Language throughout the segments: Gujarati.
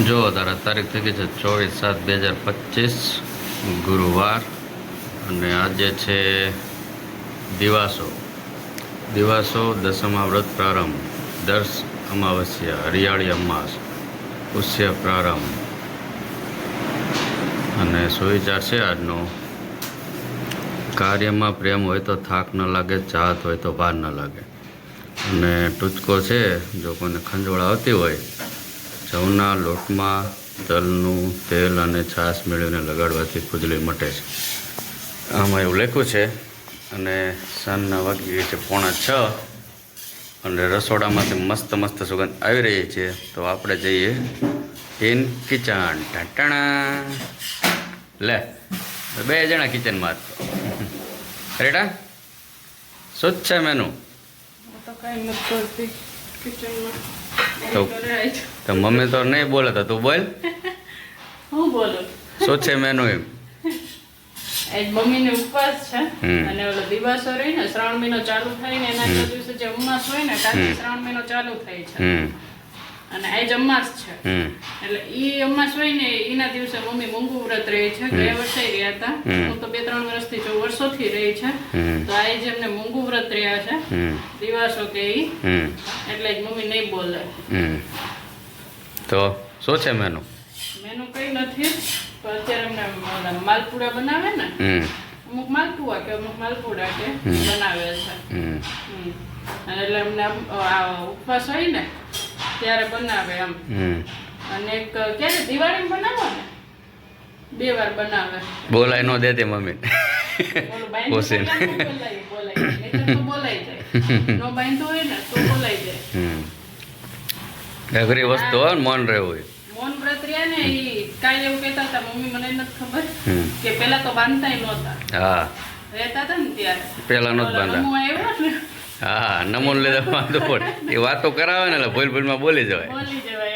જો તારા તારીખ થઈ ગઈ છે 24/7/2025 ગુરુવાર અને આજે છે દિવાસો દિવાસો દસમા વ્રત પ્રારંભ દસ અમાવસ્યા હરિયાળી અમાસ પુષ્ય પ્રારંભ અને સુવિચાર છે આજનો કાર્યમાં પ્રેમ હોય તો થાક ન લાગે ચાહત હોય તો ભાર ન લાગે અને ટૂચકો છે જો કોઈને ખંજોળ આવતી હોય જવના લોટમાં તલનું તેલ અને છાશ મેળવીને લગાડવાથી ખુજલી મટે છે આમાં એવું લખ્યું છે અને સાંજના વાગી છે 5:45 અને રસોડામાંથી મસ્ત મસ્ત સુગંધ આવી રહી છે તો આપણે જઈએ ઇન કિચન ટાટાણા લે બે જણા કિચનમાં રેટા શું છે મેનુ તો મમ્મી તો નહીં બોલે તો તું બોલ હું બોલું શું છે મેનુ એમ આજ મમ્મીને ઉપવાસ છે અને ઓલો દિવાસો રહી ને શ્રાવણ મહિનો ચાલુ થાય ને એના દિવસે જે અમાસ હોય ને કાલે શ્રાવણ મહિનો ચાલુ થાય છે અને આજ અમાસ છે એટલે ઈ અમાસ હોય ને એના દિવસે મમ્મી મૂંગું વ્રત રહે છે ગયા વર્ષે રહ્યા હતા હું તો 2-3 વર્ષથી વર્ષોથી રહી છે તો આજ એમને મૂંગું વ્રત રહ્યા છે દિવાસો કે ઈ એટલે જ મમ્મી નહીં બોલે તો શું છે મેનુ મેનુ કઈ નથી તો અત્યારે એમને માલપુડા બનાવે ને અમુક માલપુઆ કે અમુક માલપુડા કે બનાવે છે એટલે એમને ઉપવાસ હોય ને ત્યારે બનાવે એમ અને એક ક્યારે દિવાળી બનાવો ને 2 વાર બનાવે બોલાય ન દેતી મમ્મી બોલાય જાય નો બાંધતો હોય ને તો બોલાઈ જાય અઘરી વસ્તુ હોય ને મન રહેવું હોય મૌન વ્રત રહ્યા ને ઈ કાઈ એવું કહેતા હતા મમ્મી મને નથી ખબર કે પેલા તો બાંધતાય નહોતા હા રહેતા હતા ને ત્યારે પેલા નહોત બાંધા હું આવ્યો ને હા નમૂન લીધા વાંધો પડે એ વાતો કરાવે ને એટલે ભૂલમાં બોલી જવાય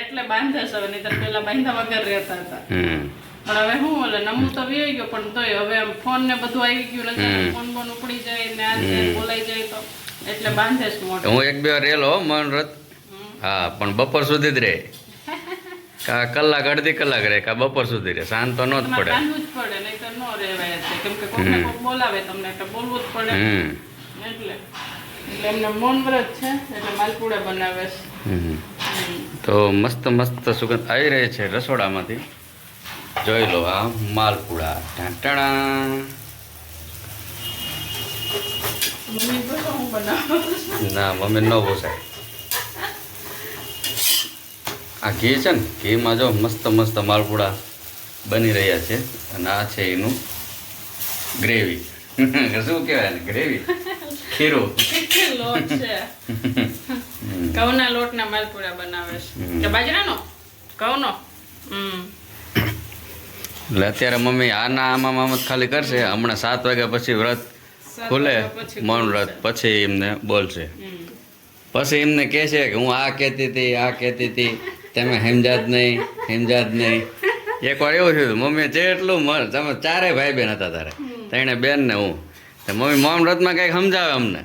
એટલે બાંધે છે નહીં તો પેલા બાંધા વગર રહેતા હતા પણ હવે હું ઓલે નમું તો વી ગયો પણ તોય હવે ફોન ને બધું આવી ગયું નથી ફોન બોન ઉપડી જાય ને આ બોલાઈ જાય તો એટલે બાંધે છે મોટો હું 1-2 વાર રેલો મૌન વ્રત હા પણ બપોર સુધી જ રહે કા કલાક અડધી કલાક રહે કા બપોર સુધી રહે સાંજ તો ન જ પડે બાંધવું જ પડે નહીં તો ન રહેવાય કેમ કે કોઈને કોક બોલાવે તમને એટલે બોલવું જ પડે એટલે એમને મૌન વ્રત છે એટલે માલપુડા બનાવે છે તો મસ્ત મસ્ત સુગંધ આવી રહી છે રસોડામાંથી જોઈ લો આ માલપુડા ટાટાણા મમ્મી બોલો હું બનાવું ના મમ્મી ન પોસાય આ ઘી છે ને ઘીમાં જો મસ્ત મસ્ત માલપુડા બની રહ્યા છે અને આ છે એનું ગ્રેવી શું કહેવાય ને ગ્રેવી ખીરું લોટ છે ઘઉંના લોટના માલપુડા બનાવે છે કે બાજરાનો ઘઉંનો એટલે અત્યારે મમ્મી આમાં જ ખાલી કરશે હમણાં 7 વાગ્યા પછી વ્રત ખુલે મૌન વ્રત પછી એમને બોલશે પછી એમને કહે છે કે હું આ કહેતી હતી તમે સમજાત નહીં એકવાર એવું થયું મમ્મી જેટલું તમે 4 ભાઈ બહેન હતા તારે ત્રણે બેન ને હું તો મમ્મી મૌન વ્રતમાં કંઈક સમજાવે અમને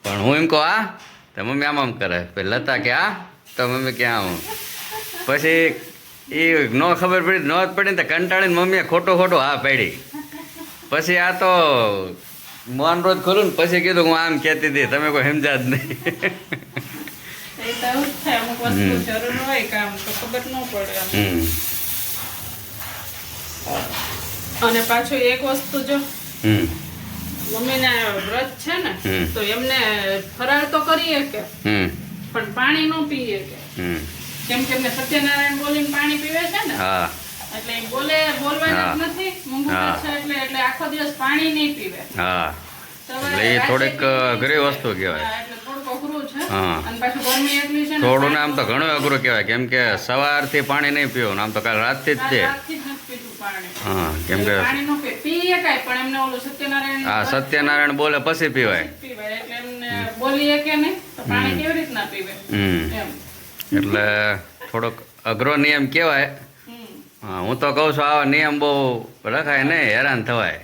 પણ હું એમ કહું આ તો મમ્મી આમ કરે પછી લતા કે આ તો મમ્મી કે આમ પછી એ ન ખબર પડી ન જ પડી ને તો કંટાળીને મમ્મીએ ખોટું હા પાડી પછી આ તો મૌન વ્રત ખોલું ને પછી કીધું હું આમ કહેતી હતી તમે કોઈ સમજા જ નહીં અને પાછું એક વસ્તુ જો મમ્મીના વ્રત છે ને તો એમને ફરાળ તો કરીએ કે પણ પાણી ન પીએ કે કેમ કે એમને સત્યનારાયણ બોલીને પાણી પીવે છે ને એટલે બોલવાના જ નથી મૂંગું છે એટલે આખો દિવસ પાણી નહીં પીવે એટલે એ થોડીક અઘરી વસ્તુ કહેવાય એટલે થોડુંક અઘરું છે અને પાછું ગરમી એટલી છે ને થોડું ને આમ તો ઘણું અઘરું કહેવાય કેમ કે સવારથી પાણી નહીં પીવું આમ તો કાલ રાતથી જ છે હા કેમ કે હા સત્યનારાયણ બોલે પછી પીવાય એટલે થોડોક અઘરો નિયમ કહેવાય હા હું તો કહું છું આવા નિયમ બહુ રખાય નહીં હેરાન થવાય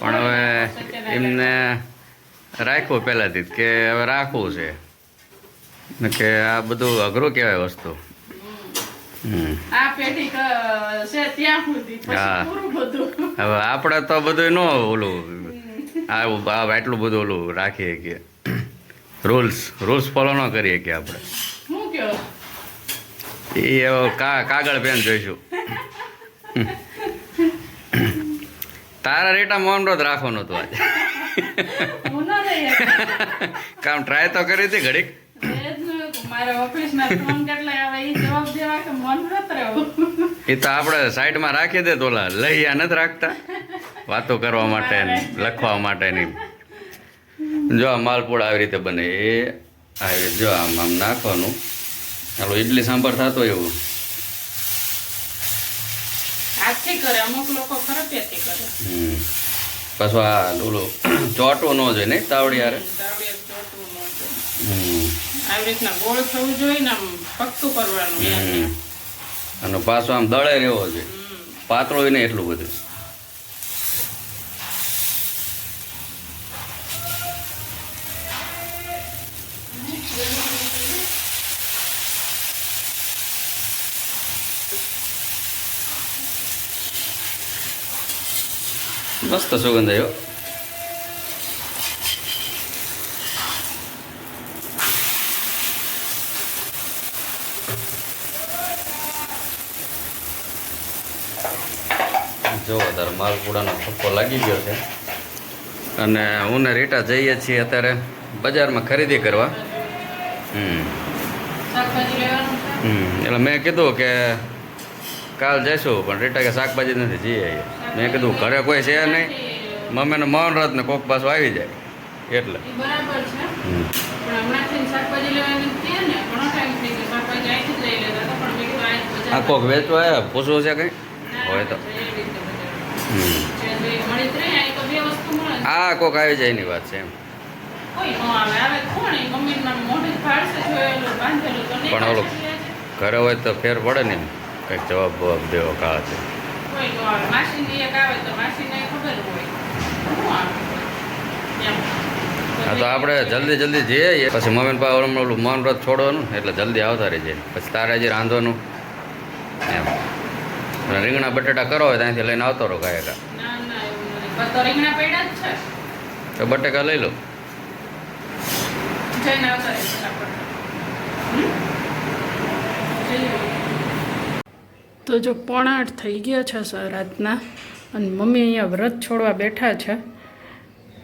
પણ હવે એમને રાખ્યું પહેલાંથી કે હવે રાખવું છે કે આ બધું અઘરું કહેવાય વસ્તુ હમ. આ પેટી છે ત્યાં સુધી પછી હા. પૂરું બધું. હવે આપણે તો બધું ન ઓલું આટલું બધું ઓલું રાખીએ કે રૂલ્સ ફોલો ન કરીએ કે આપણે શું કયો એ હવે કાગળ પેન જોઈશું. તારા રેટા મૌન વ્રત રાખવાનું હતું આજે. હું ના રહી કામ ટ્રાય તો કરી હતી ઘડીક. મારે ઓફિસના ફોન કેટલા આવે એ જવાબ દેવા કે મન વ્રત રહેવું. એ તો આપણે સાઈડમાં રાખી દે તો ઓલા લહિયા નથી રાખતા વાતો કરવા માટે ને લખવા માટે ની. જો આ માલપુડા આવી રીતે બને એ આવી જો આમ આમ નાખવાનું. ચાલો ઇડલી સાંભાર થતો એવું હાથથી કરે અમુક લોકો ખરપિયાથી કરે. પાછું આ ઓલું ચોટવું ન જોઈએ નહીં તાવડી યારે. તાવડીએ ચોટવું ન જોઈએ. આવી રીતના ગોળ થવું જોઈએ ને આમ પકતું કરવાનું. અને પાછું આમ દળે રહેવો જોઈએ પાતળો નહીં એટલું બધું. મસ્ત સુગંધ આવ્યો. જો તારે માલપુડાનો થપ્પો લાગી ગયો છે અને હું ને રીટા જઈએ છીએ અત્યારે બજારમાં ખરીદી કરવા. શાકભાજી લેવાનું છે. એટલે મેં કીધું કે કાલ જઈશું પણ રીટા કે શાકભાજી નથી જઈએ. મેં કીધું ઘરે કોઈ છે નહીં મમ્મીને મૌન વ્રત ને કોક પાછું આવી જાય એટલે. ઈ બરાબર છે પણ હમણાંથી શાકભાજી લેવાની હતી ને ઘણો ટાઈમ થઈ ગયો શાકભાજી અહીંથી જ લઈ લેતા હતા પણ મેં કીધું આજ બજાર આ કોક વેચવા આવ્યા પૂછવું છે કંઈ હોય તો. મળી જ રહી અહીં તો બે વસ્તુ મળે ને. આ કોક આવી જાય એની વાત છે એમ. કોઈ ન આવે આવે કોણ એ મમ્મીના મોઢે જ ફાડશે જોયેલું બાંધેલું તો નહીં પણ ઓલું પાછી લે છે. ઘરે હોય તો ફેર પડે ને એમ કંઈક જવાબ બવાબ દેવો કાળ છે. કોઈ ન આવે માસીની એક આવે તો માસીને ખબર હોય શું આવે એમ. હા તો આપણે જલ્દી જઈએ પછી મમ્મી પપ્પા ઓલું મૌન વ્રત છોડવાનું એટલે જલ્દી આવતા રહી જાય પછી તારે હજી રાંધવાનું એમ. અને રીંગણા બટેટા કરો હોય ત્યાંથી લઈને આવતો રહો કાંઈ ના ના એવું નથી પણ તો રીંગણા પડ્યા જ છે તો બટેકા લઈ લો. જઈને આવતા રહે ફટાફટ. તો જો 7:45 થઈ ગયા છે રાતના અને મમ્મી અહીંયા વ્રત છોડવા બેઠા છે.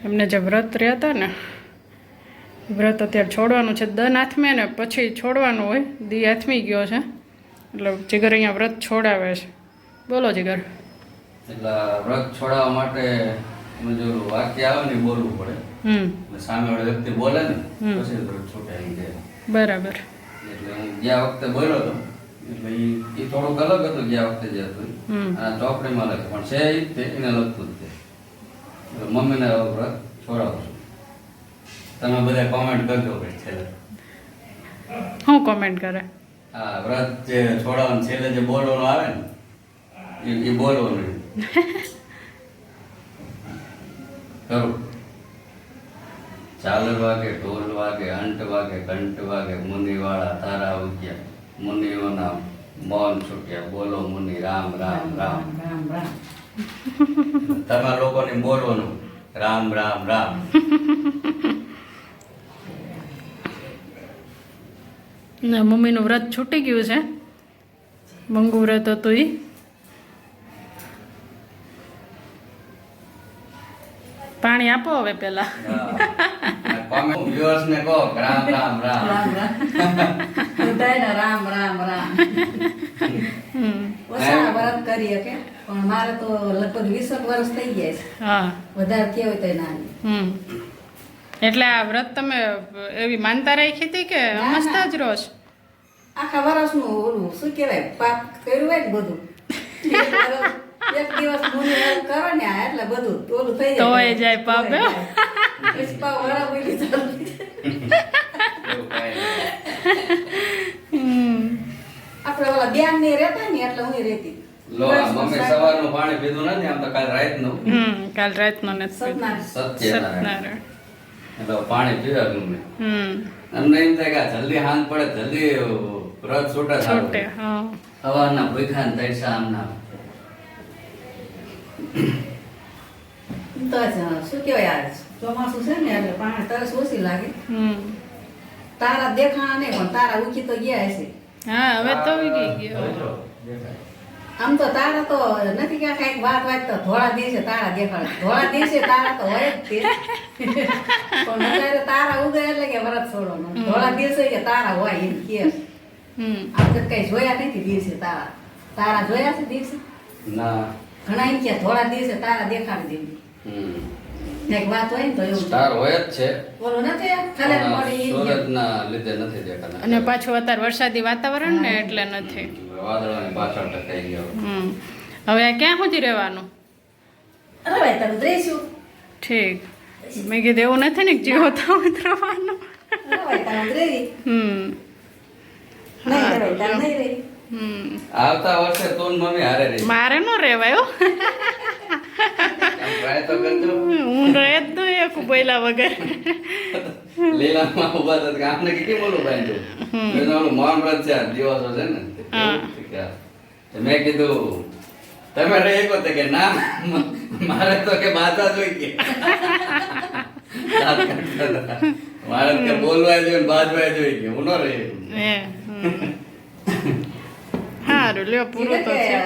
એમને જે વ્રત રહ્યા હતા ને વ્રત અત્યારે છોડવાનું છે. દન આથમે ને પછી છોડવાનું હોય. દી આથમી ગયો છે એટલે જીગર અહીંયા વ્રત છોડાવે છે. બોલો જીગર. એટલે વ્રત છોડાવવા માટે જે વાક્ય આવે ને બોલવું પડે. સામે વાળી વ્યક્તિ બોલે ને પછી વ્રત છૂટે એમ કે. બરાબર. એટલે હું ગયા વખતે બોલ્યો હતો એટલે એ થોડુંક અલગ હતું ગયા વખતે જે હતું અને ચોપડીમાં લખે પણ છે એ જ તે એને લખતું જ તે. મમ્મીને વ્રત છોડાવું છું. તમે બધા કોમેન્ટ કરજો ભાઈ છેલ્લે. શું કોમેન્ટ કરે? હા વ્રત જે છોડાવવાનું છેલ્લે જે બોલવાનું આવે ને એ બોલવાનું કરું. ચાલર વાગે ઢોલ વાગે અંટ વાગે ઘંટ વાગે મુનિવાળા તારા ઉગ્યા મુનિઓના મૌન છૂટ્યા બોલો મુનિ રામ રામ રામ. તમારા લોકોને બોલવાનું રામ રામ રામ. ના મમ્મીનું વ્રત છૂટી ગયું છે. મંગુ વ્રત હતું એ. પાણી આપો હવે પેલા. વ્યુઅર્સ ને કહો રામ રામ રામ. બધાયને રામ રામ રામ. ઓછા વ્રત કરીએ કે પણ મારે તો લગભગ 20 વર્ષ થઈ ગયા છે. હા વધારે કેવું તો નાની. એટલે આ વ્રત તમે એવી માનતા રાખી હતી કે સમજતા જ રોજ? આખા વર્ષનું ઓલું શું કહેવાય પાપ કર્યું હોય ને બધું એક દિવસ મુનિ કરો ને એટલે બધું ઓલું થઈ જાય. તોય જાય પાપ. પછી પાપ વરા બોલી ચાલુ. આપણે ઓલા ધ્યાન નહીં રહેતા ને એટલે હું રહેતી. લો મમ્મી સવારનું પાણી પીધું નથી આમ તો કાલ રાતનું. કાલ રાતનો નથી સત્યનારાયણ એટલે પાણી પીવા ગમે. અમને એમ થાય કે જલ્દી હાંજ પડે જલ્દી વ્રત છૂટા છૂટે હા સવારના ભૂખા ને તૈસા આમના તો શું કહેવાય આ ચોમાસું છે ને એટલે પાણી તરસ ઓછી લાગે તારા દેખાણા નહીં પણ તારા ઉકી તો ગયા હશે હા હવે તો ઉગી ગયો આમ તો તારા તો નથી ક્યાં કઈક વાત તો ધોળા દિવસે તારા દેખાડે ધોળા દિવસે તારા તો હોય જ તે પણ અત્યારે તારા ઉગે એટલે કે વરત છોડો ધોળા દિવસે કે તારા હોય એમ કે આમ તો કઈ જોયા નથી દિવસે તારા તારા જોયા છે દિવસે ના ઘણા એમ કે ધોળા દિવસે તારા દેખાડી દેવી એક વાત હોય ને તો એવું સ્ટાર હોય જ છે બોલો નથી ખલેલ પડી એમ કે. સુરતના લીધે નથી દેખાતા અને પાછું અત્યારે વરસાદી વાતાવરણ ને એટલે નથી વાદળાની પાછળ ટકાઈ ગયો હવે આ ક્યાં સુધી રહેવાનું અરે ભાઈ તમે રહીશું ઠીક મેં કીધું એવું નથી ને કે જીવો તો ઉતરવાનું અરે ભાઈ તમે રહી હમ નહીં રે ભાઈ તમે નહીં રહી આવતા વર્ષે તું ને મમ્મી હારે રહી મારે ન રહેવાય હો ટ્રાય તો કરજો હું રહે જ નહીં એક બોલ્યા વગર લીલામાં ઉભા થતા કે આપને કેટલી બોલું ભાઈ મેં ઓલું મૌન વ્રત છે આ દિવસો છે ને તો મેં કીધું તમે રહી શકો તો કે ના મારે તો કે બાધા જોઈ કે મારે કે બોલવા જોઈએ ને બાજવા જોઈએ કે હું ન રહી હે સારું લ્યો પૂરું તો છે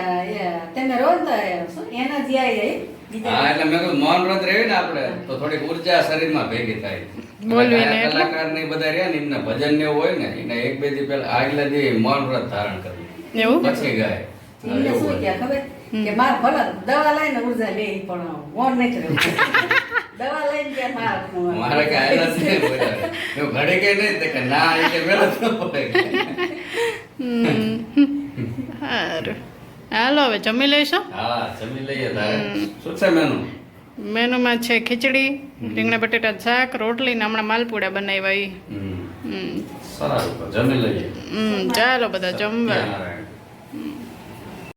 તમે રોજ તો શું એનર્જી આવી જાય હા એટલે મેં કહ્યું મૌન વ્રત રહે ને આપણે તો થોડીક ઉર્જા શરીરમાં ભેગી થાય બોલવી ને એટલે? કલાકાર ને બધા રહ્યા ને એમને ભજન ને એવું હોય ને એને એક બે દી પહેલા આગલા દી મૌન વ્રત ધારણ કર્યું એવું પછી ગાય એમને શું કે ખબર કે માર ભલે દવા લઈને ઉર્જા લે પણ મોન નહીં કરે દવા લઈને કે મારે કે આયલા છે બોલ્યા. હું ઘડે કે નહીં તો કે ના એ કે મેલો તો પડે સારું હાલો હવે જમી લઈશું હા જમી લઈએ તારે શું છે મેનુ મેનુમાં છે ખીચડી રીંગણા બટેટા શાક રોટલી ને હમણાં માલપુડા બનાવ્યા ઈ સરસ જમી લઈએ ચાલો બધા જમવા સત્યનારાયણ